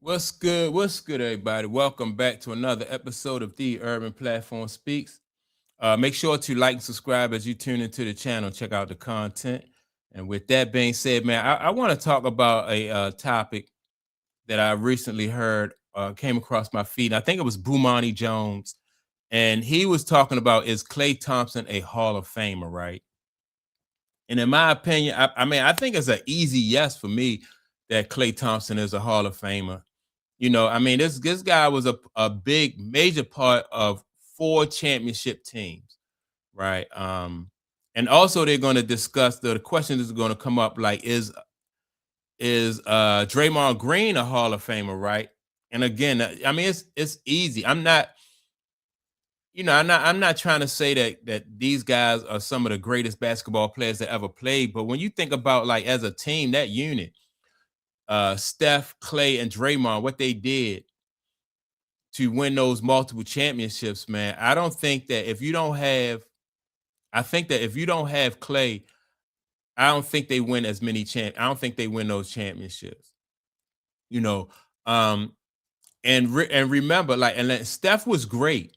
What's good? What's good, everybody? Welcome back to another episode of The Urban Platform Speaks. Make sure to like and subscribe as you tune into the channel. Check out the content. And with that being said, man, I want to talk about a topic that I recently heard, came across my feed. I think it was Boumani Jones, and he was talking about, is Klay Thompson a Hall of Famer, right? And in my opinion, I mean, I think it's an easy yes for me that Klay Thompson is a Hall of Famer. I mean, this guy was a big major part of four championship teams, right? And also they're going to discuss the question is going to come up, like, is Draymond Green a Hall of Famer, right? And again, I mean, it's easy. I'm not trying to say that these guys are some of the greatest basketball players that ever played, but when you think about, like, as a team, that unit, Steph, Clay, and Draymond, what they did to win those multiple championships, man. I think that if you don't have Clay, I don't think they win as many I don't think they win those championships. You know, um, and remember, like, and then Steph was great,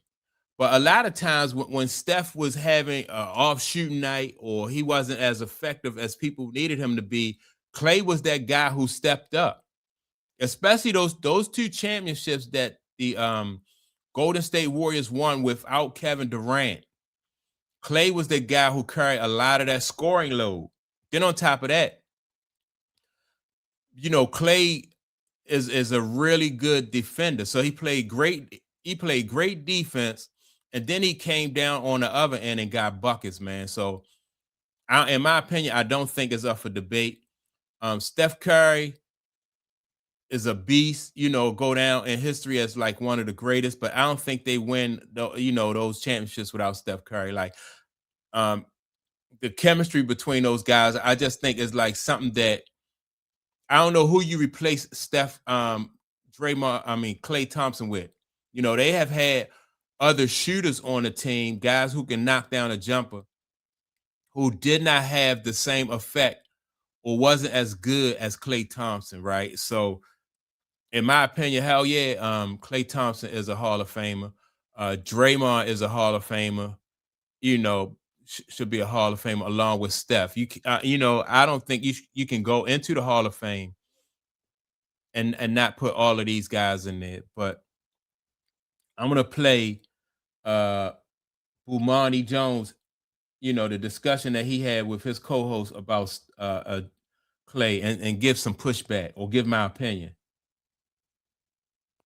but a lot of times when Steph was having an off shooting night or he wasn't as effective as people needed him to be, Clay was that guy who stepped up. Especially those two championships that the Golden State Warriors won without Kevin Durant. Clay was the guy who carried a lot of that scoring load. Then on top of that, Clay is a really good defender. So he played great. He played great defense, and then he came down on the other end and got buckets, man. So, in my opinion, I don't think it's up for debate. Steph Curry is a beast, go down in history as like one of the greatest, but I don't think they win those championships without Steph Curry. Like, um the chemistry between those guys, I just think is like something that I don't know who you replace Steph Klay Thompson with. They have had other shooters on the team, guys who can knock down a jumper, who did not have the same effect or wasn't as good as Klay Thompson, right? So in my opinion, hell yeah, Klay Thompson is a Hall of Famer. Draymond is a Hall of Famer. Should be a Hall of Famer along with Steph. I don't think you can go into the Hall of Fame and not put all of these guys in there. But I'm gonna play uh Boumani Jones. The discussion that he had with his co-host about Clay, and give some pushback or give my opinion.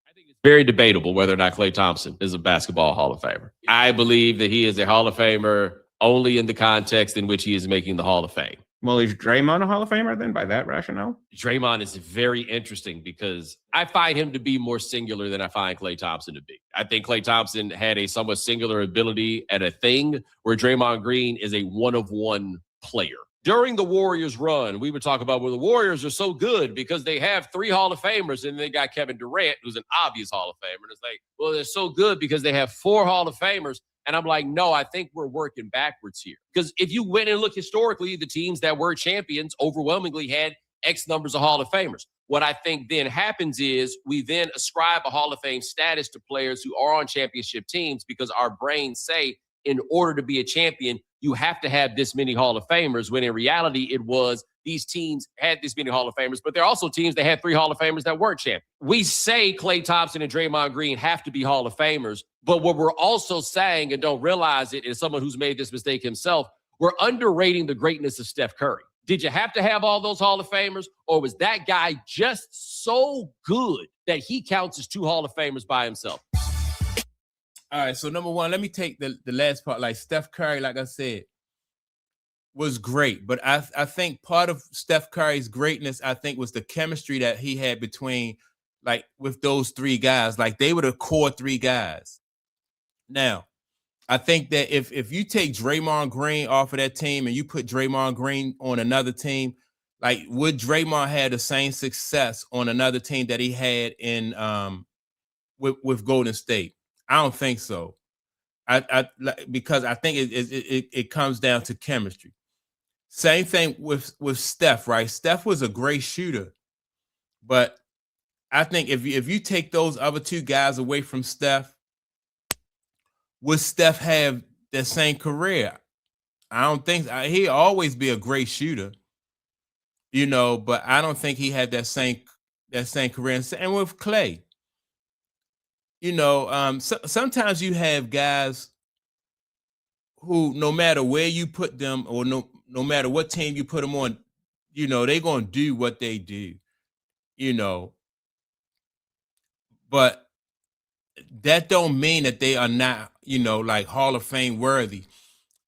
I think it's very debatable whether or not Klay Thompson is a basketball Hall of Famer. I believe that he is a Hall of Famer only in the context in which he is making the Hall of Fame. Well, is Draymond a Hall of Famer then by that rationale? Draymond is very interesting because I find him to be more singular than I find Klay Thompson to be. I think Klay Thompson had a somewhat singular ability at a thing where Draymond Green is a one-of-one player. During the Warriors run, we would talk about, well, the Warriors are so good because they have three Hall of Famers, and they got Kevin Durant, who's an obvious Hall of Famer. And it's like, well, they're so good because they have four Hall of Famers. And I'm like, no, I think we're working backwards here. Because if you went and look historically, the teams that were champions overwhelmingly had X numbers of Hall of Famers. What I think then happens is we then ascribe a Hall of Fame status to players who are on championship teams because our brains say, in order to be a champion, you have to have this many Hall of Famers, when in reality, it was these teams had this many Hall of Famers, but there are also teams that had three Hall of Famers that weren't champions. We say Klay Thompson and Draymond Green have to be Hall of Famers, but what we're also saying, and don't realize it, is someone who's made this mistake himself, we're underrating the greatness of Steph Curry. Did you have to have all those Hall of Famers, or was that guy just so good that he counts as two Hall of Famers by himself? All right, so number one, let me take the last part. Like, Steph Curry, like I said, was great, but I think part of Steph Curry's greatness, I think, was the chemistry that he had between, like, with those three guys. Like, they were the core three guys. Now, I think that if you take Draymond Green off of that team and you put Draymond Green on another team, like, would Draymond have the same success on another team that he had in with Golden State? I don't think so. Because I think it comes down to chemistry. Same thing with Steph, right? Steph was a great shooter, but I think if you take those other two guys away from Steph, would Steph have that same career? I don't think he'll always be a great shooter, but I don't think he had that same career. And with Klay, sometimes you have guys who, no matter where you put them, or no matter what team you put them on, they're gonna do what they do, you know. But that don't mean that they are not, like Hall of Fame worthy.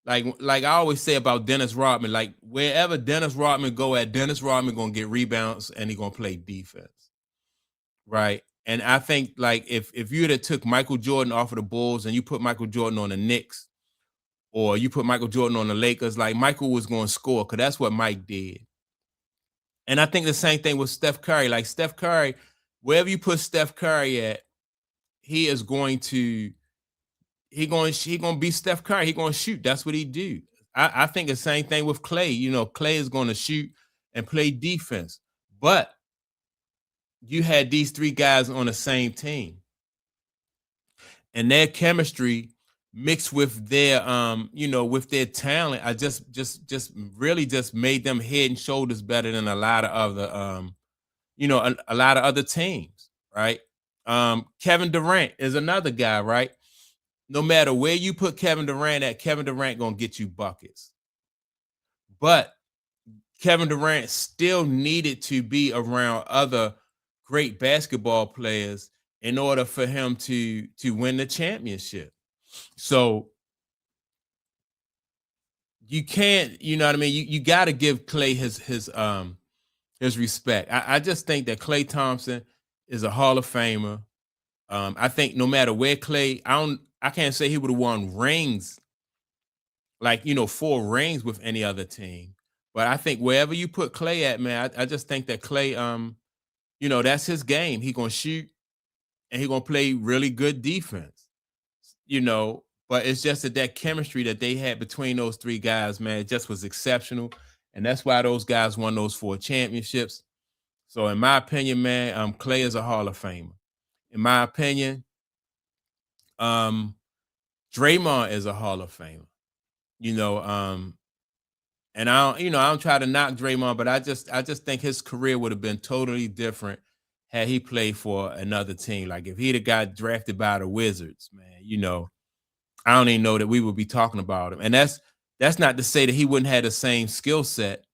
Like I always say about Dennis Rodman, like wherever Dennis Rodman go at, Dennis Rodman gonna get rebounds and he gonna play defense, right? And I think like if you'd have took Michael Jordan off of the Bulls and you put Michael Jordan on the Knicks, or you put Michael Jordan on the Lakers, like Michael was going to score, because that's what Mike did. And I think the same thing with Steph Curry. Like Steph Curry, wherever you put Steph Curry at, he is going to be Steph Curry. He going to shoot. That's what he do. I think the same thing with Klay. Klay is going to shoot and play defense. But you had these three guys on the same team, and their chemistry mixed with their with their talent, I just really just made them head and shoulders better than a lot of other a lot of other teams, right? Kevin Durant is another guy, right? No matter where you put Kevin Durant at, Kevin Durant gonna get you buckets. But Kevin Durant still needed to be around other great basketball players in order for him to win the championship. So you can't, you know what I mean? You got to give Klay his respect. I just think that Klay Thompson is a Hall of Famer. I think no matter where Klay, I can't say he would have won rings, like 4 rings with any other team. But I think wherever you put Klay at, man, I just think that Klay, that's his game. He gonna shoot and he gonna play really good defense. But it's just that chemistry that they had between those three guys, man, it just was exceptional. And that's why those guys won those 4 championships. So in my opinion, man, Klay is a Hall of Famer. In my opinion, Draymond is a Hall of Famer. And I don't try to knock Draymond, but I just think his career would have been totally different had he played for another team. Like if he'd have got drafted by the Wizards, man, I don't even know that we would be talking about him. And that's not to say that he wouldn't have the same skill set,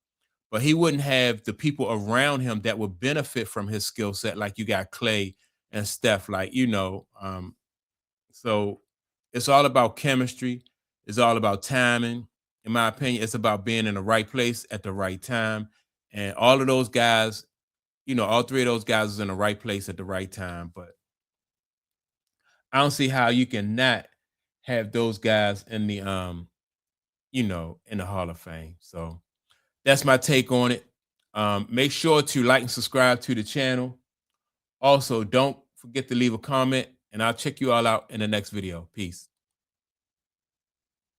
but he wouldn't have the people around him that would benefit from his skill set. Like you got Klay and Steph, so it's all about chemistry. It's all about timing. In my opinion, it's about being in the right place at the right time. And all of those guys, all 3 of those guys was in the right place at the right time. But I don't see how you can not have those guys in the in the Hall of Fame. So that's my take on it. Make sure to like and subscribe to the channel. Also, don't forget to leave a comment, and I'll check you all out in the next video. Peace.